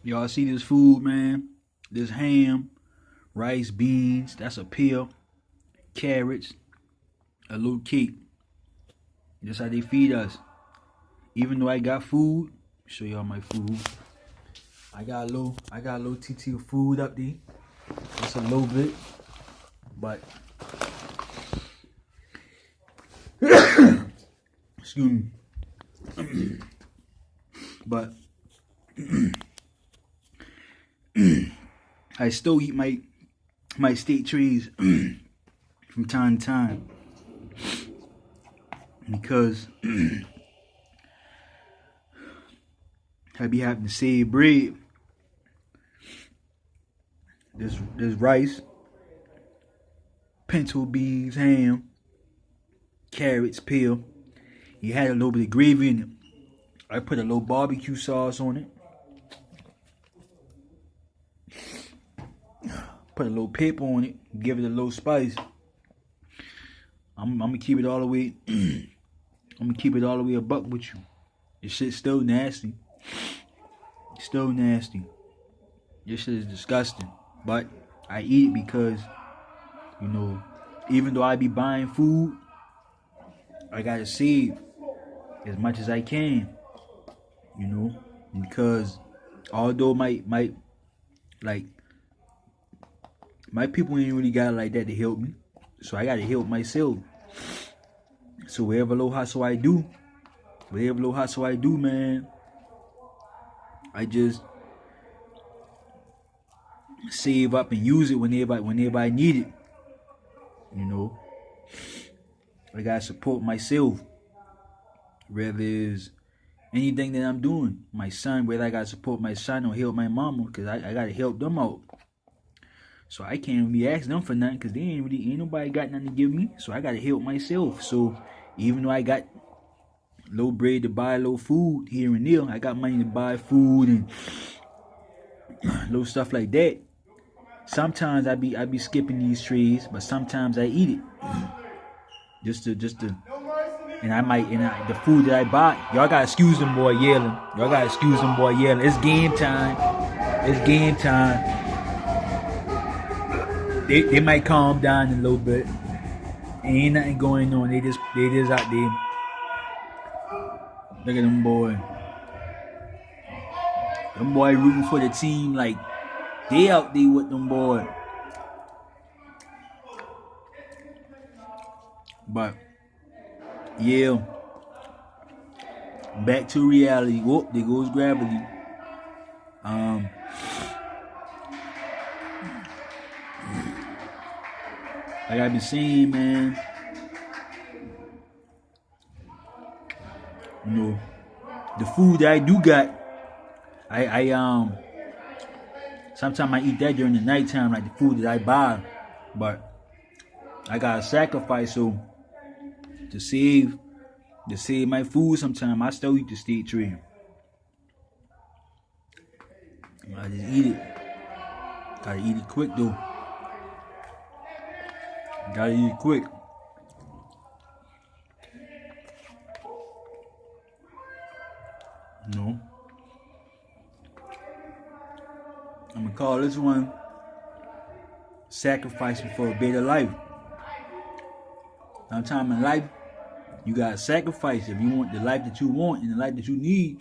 Y'all see this food, man? This ham, rice, beans, that's a pill, carrots, a little cake. That's how they feed us. Even though I got food, show y'all my food. I got a little TT of food up there. Just a little bit. But excuse me. But I still eat my steak trays from time to time because I be having to save bread. There's rice, pinto beans, ham, carrots, peel. You had a little bit of gravy in it. I put a little barbecue sauce on it. Put a little pepper on it. Give it a little spice. I'm gonna keep it all the way. I'm gonna keep it all the way a buck with you. This shit's still nasty. It's still nasty. This shit is disgusting. But I eat it because, you know, even though I be buying food, I gotta save as much as I can. You know, because although my people ain't really got it like that to help me, so I gotta help myself. So whatever little hustle I do, man, I just save up and use it whenever I need it. You know, I gotta support myself. Whether it's anything that I'm doing, my son, whether I gotta support my son or help my mama, cause I gotta help them out. So I can't really ask them for nothing, cause they ain't nobody got nothing to give me. So I gotta help myself. So even though I got low bread to buy a little food here and there, I got money to buy food and little stuff like that. Sometimes I be skipping these trays, but sometimes I eat it. Just to and the food that I buy, y'all gotta excuse them boy yelling. It's game time. They might calm down a little bit. Ain't nothing going on. They just out there. Look at them boy. Them boy rooting for the team like they out there with them boy. But yeah, back to reality. Whoop, there goes gravity. Like I've been saying, man, you know, the food that I do got, I sometimes I eat that during the nighttime, like the food that I buy, but I gotta sacrifice. So to save my food, sometimes I still eat the steak tray. I just eat it. Gotta eat it quick though. Gotta eat it quick. You know, I'm gonna call this one sacrificing for a better life. Sometimes in life, you gotta sacrifice. If you want the life that you want and the life that you need,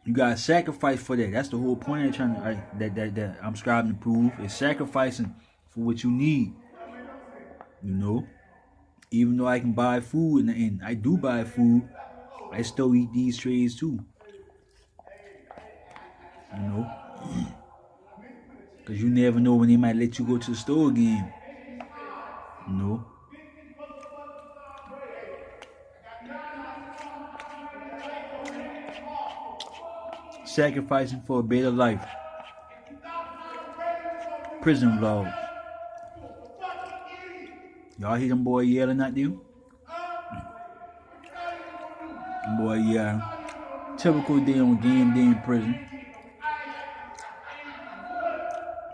you gotta sacrifice for that. That's the whole point of trying to that I'm striving to prove is sacrificing for what you need. You know, even though I can buy food and I do buy food, I still eat these trays too. You know, because you never know when they might let you go to the store again. You know. Sacrificing for a better life. Prison vlog. Y'all hear them boy yelling at you? Boy, yeah. Typical day on game day in prison.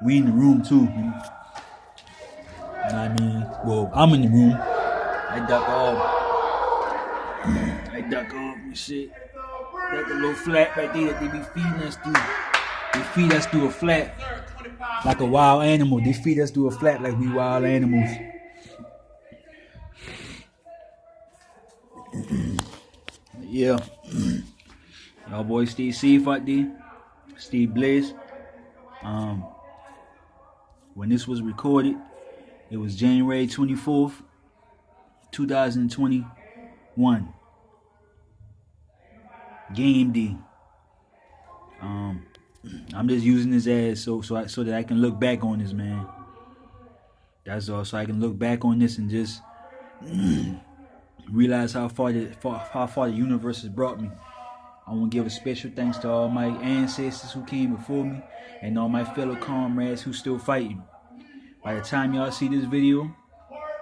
We in the room too. You know what I mean? Well, I'm in the room. I duck off and shit. That's the little flat right there that they be feeding us through. They feed us through a flat like a wild animal. They feed us through a flat like we wild animals. Yeah. Y'all boys stay safe out there. Stay blessed. When this was recorded, it was January 24th, 2021. Game day. I'm just using this as so that I can look back on this, man. That's all. So I can look back on this and just realize how far the universe has brought me. I want to give a special thanks to all my ancestors who came before me and all my fellow comrades who still fighting. By the time y'all see this video,